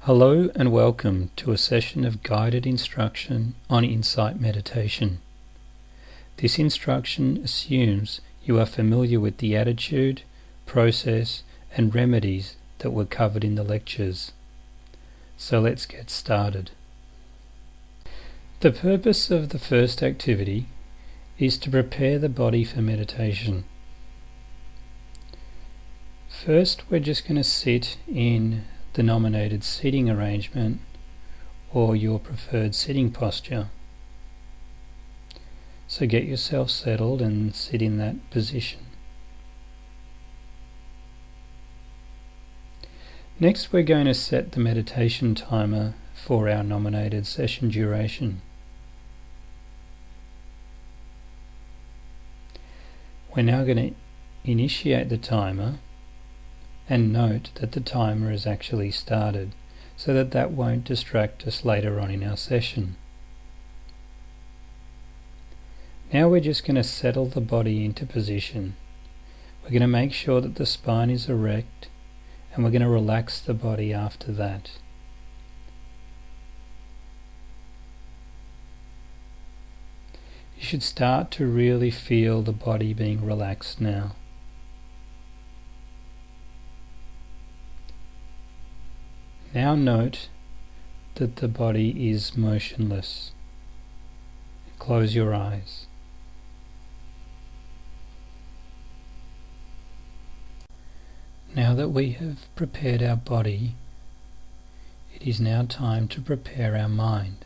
Hello and welcome to a session of guided instruction on insight meditation. This instruction assumes you are familiar with the attitude, process, and remedies that were covered in the lectures. So let's get started. The purpose of the first activity is to prepare the body for meditation. First, we're just going to sit in the nominated seating arrangement or your preferred sitting posture. So get yourself settled and sit in that position. Next, we're going to set the meditation timer for our nominated session duration. We're now going to initiate the timer and note that the timer has actually started, so that won't distract us later on in our session. Now we're just going to settle the body into position. We're going to make sure that the spine is erect, and we're going to relax the body after that. You should start to really feel the body being relaxed now. Now note that the body is motionless. Close your eyes. Now that we have prepared our body, it is now time to prepare our mind.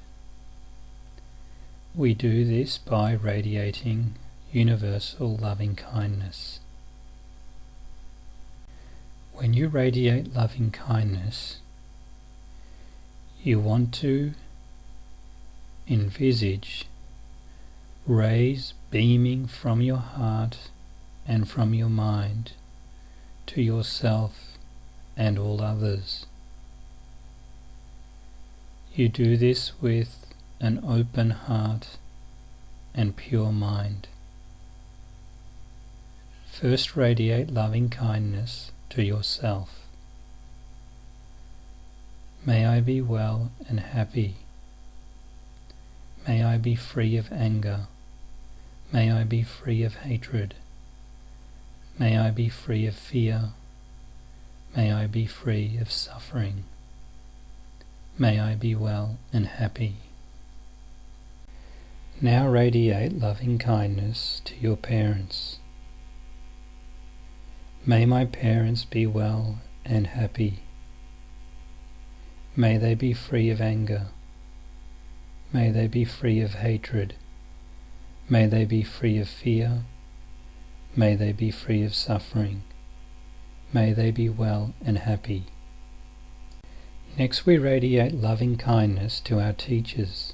We do this by radiating universal loving kindness. When you radiate loving kindness, you want to envisage rays beaming from your heart and from your mind to yourself and all others. You do this with an open heart and pure mind. First, radiate loving kindness to yourself. May I be well and happy. May I be free of anger. May I be free of hatred. May I be free of fear. May I be free of suffering. May I be well and happy. Now radiate loving kindness to your parents. May my parents be well and happy. May they be free of anger. May they be free of hatred. May they be free of fear. May they be free of suffering. May they be well and happy. Next, we radiate loving kindness to our teachers.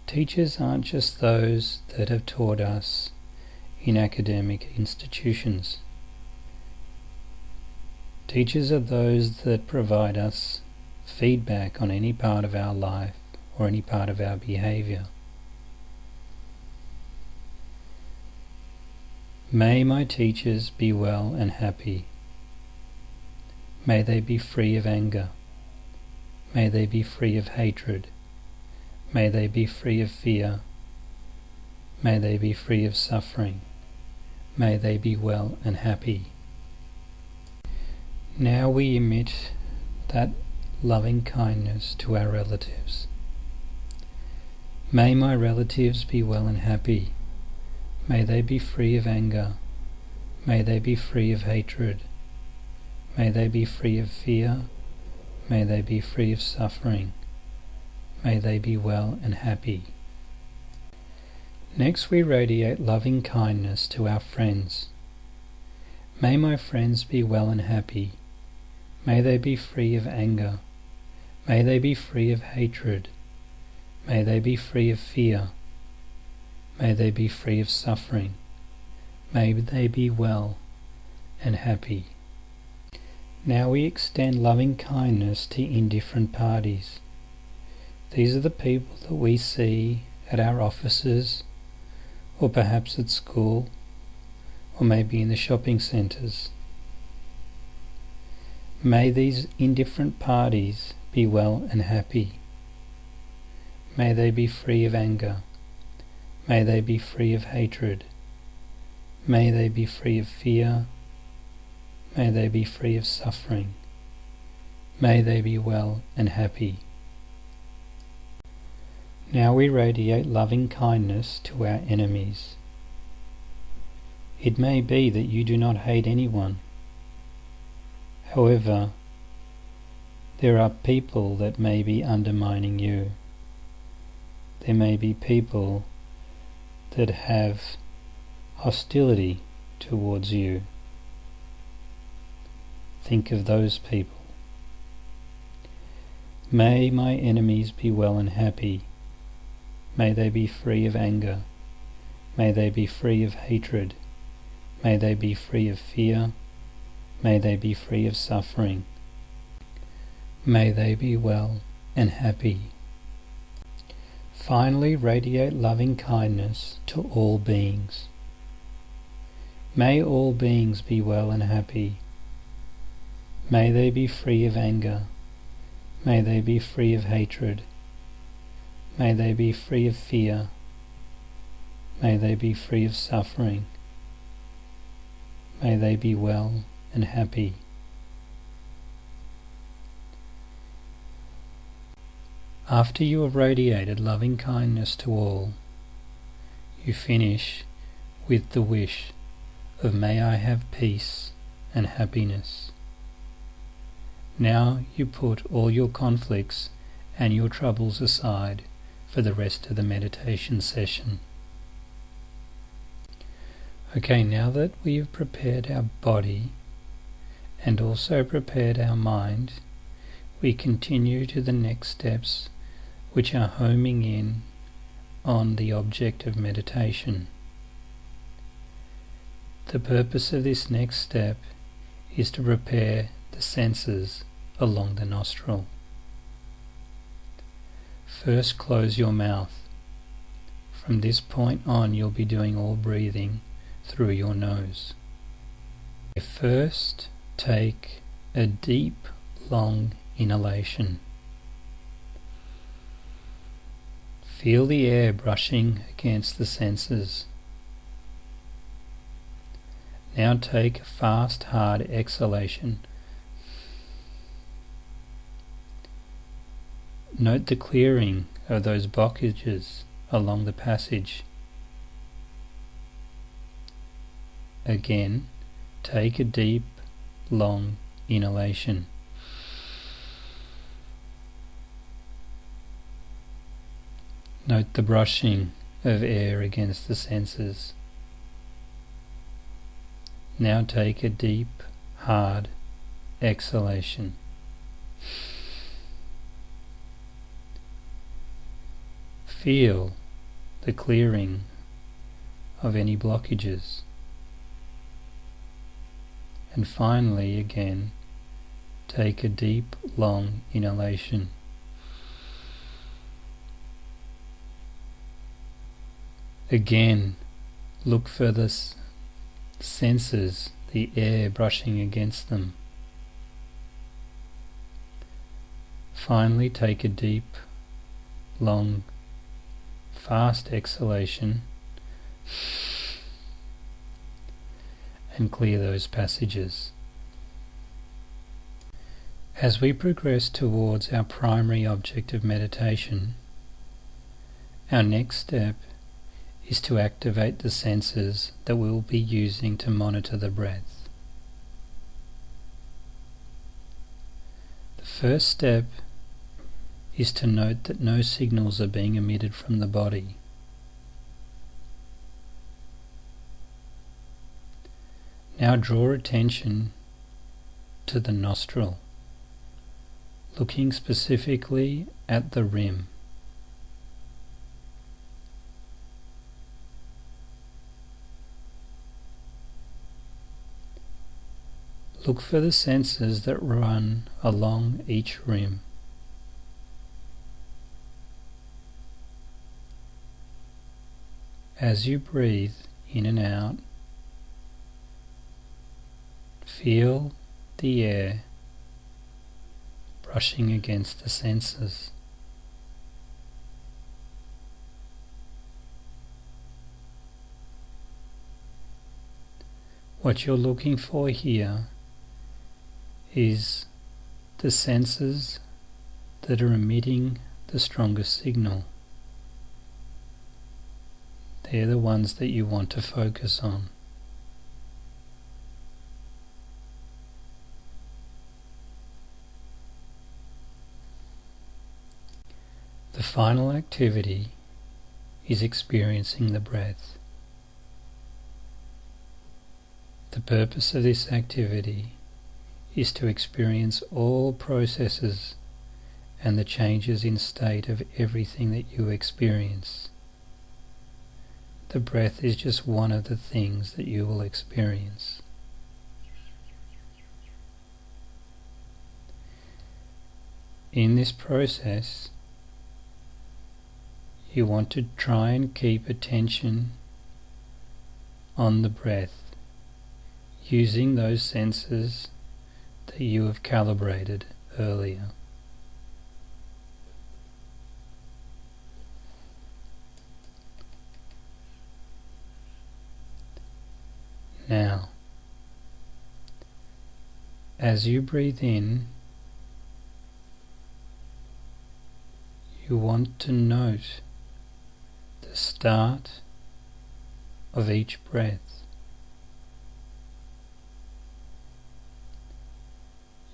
Teachers aren't just those that have taught us in academic institutions. Teachers are those that provide us feedback on any part of our life or any part of our behavior. May my teachers be well and happy. May they be free of anger. May they be free of hatred. May they be free of fear. May they be free of suffering. May they be well and happy. Now we emit that loving kindness to our relatives. May my relatives be well and happy. May they be free of anger. May they be free of hatred. May they be free of fear. May they be free of suffering. May they be well and happy. Next, we radiate loving kindness to our friends. May my friends be well and happy. May they be free of anger. May they be free of hatred. May they be free of fear. May they be free of suffering. May they be well and happy. Now we extend loving kindness to indifferent parties. These are the people that we see at our offices, or perhaps at school, or maybe in the shopping centres. May these indifferent parties be well and happy. May they be free of anger. May they be free of hatred. May they be free of fear. May they be free of suffering. May they be well and happy. Now we radiate loving kindness to our enemies. It may be that you do not hate anyone. However, there are people that may be undermining you. There may be people that have hostility towards you. Think of those people. May my enemies be well and happy. May they be free of anger. May they be free of hatred. May they be free of fear. May they be free of suffering. May they be well and happy. Finally, radiate loving kindness to all beings. May all beings be well and happy. May they be free of anger. May they be free of hatred. May they be free of fear. May they be free of suffering. May they be well and happy. After you have radiated loving kindness to all, you finish with the wish of may I have peace and happiness. Now you put all your conflicts and your troubles aside for the rest of the meditation session. Okay, now that we have prepared our body and also prepared our mind, we continue to the next steps, which are homing in on the object of meditation. The purpose of this next step is to prepare the senses along the nostril. First, close your mouth. From this point on, you'll be doing all breathing through your nose. First, take a deep, long inhalation. Feel the air brushing against the senses. Now take a fast, hard exhalation. Note the clearing of those blockages along the passage. Again, take a deep, long inhalation. Note the brushing of air against the senses. Now take a deep, hard exhalation. Feel the clearing of any blockages. And finally, again, take a deep, long inhalation. Again, look for the senses, the air brushing against them. Finally, take a deep, long, fast exhalation and clear those passages. As we progress towards our primary object of meditation, our next step is to activate the senses that we will be using to monitor the breath. The first step is to note that no signals are being emitted from the body. Now draw attention to the nostril, looking specifically at the rim. Look for the senses that run along each rim. As you breathe in and out, feel the air brushing against the senses. What you're looking for here is the senses that are emitting the strongest signal. They're the ones that you want to focus on. The final activity is experiencing the breath. The purpose of this activity is to experience all processes and the changes in state of everything that you experience. The breath is just one of the things that you will experience. In this process, you want to try and keep attention on the breath, using those senses that you have calibrated earlier. Now, as you breathe in, you want to note the start of each breath.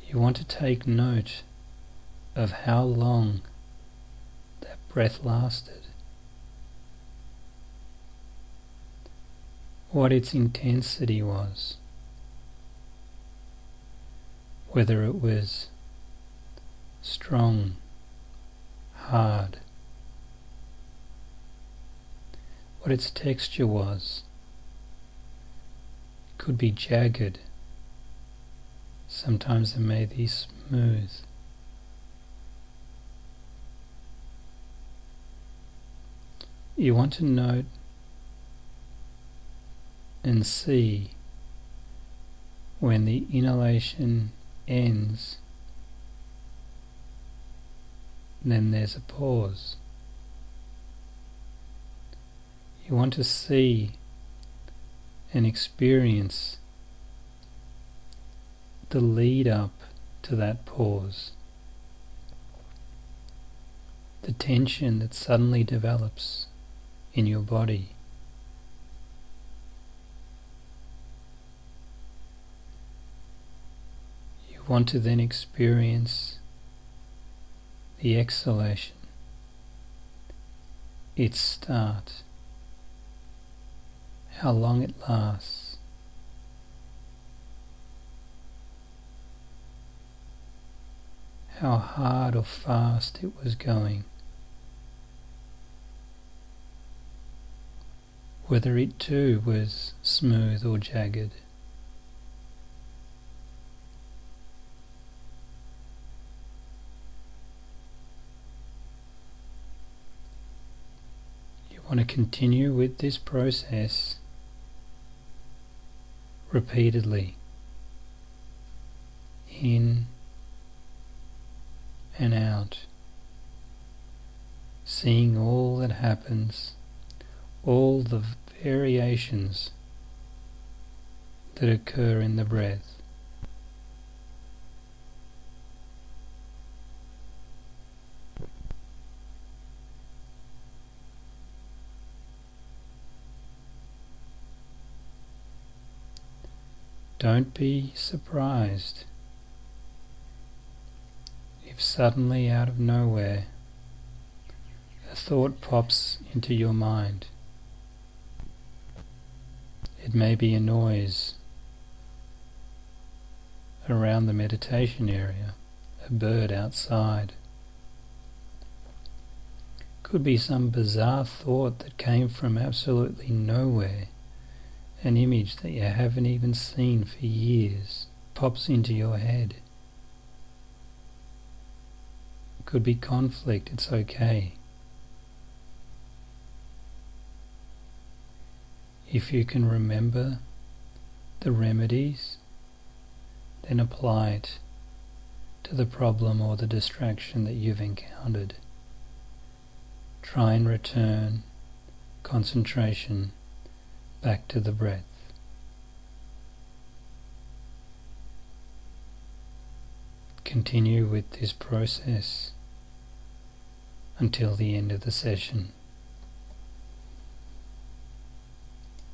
You want to take note of how long that breath lasted, what its intensity was, whether it was strong, hard, what its texture was. It could be jagged, sometimes it may be smooth. You want to note and see when the inhalation ends, then there's a pause. You want to see and experience the lead up to that pause, the tension that suddenly develops in your body. You want to then experience the exhalation, its start, how long it lasts, how hard or fast it was going, whether it too was smooth or jagged. You want to continue with this process repeatedly, in and out, seeing all that happens, all the variations that occur in the breath. Don't be surprised if suddenly out of nowhere a thought pops into your mind. It may be a noise around the meditation area, a bird outside. Could be some bizarre thought that came from absolutely nowhere. An image that you haven't even seen for years pops into your head. Could be conflict, it's okay. If you can remember the remedies, then apply it to the problem or the distraction that you've encountered. Try and return concentration back to the breath. Continue with this process until the end of the session.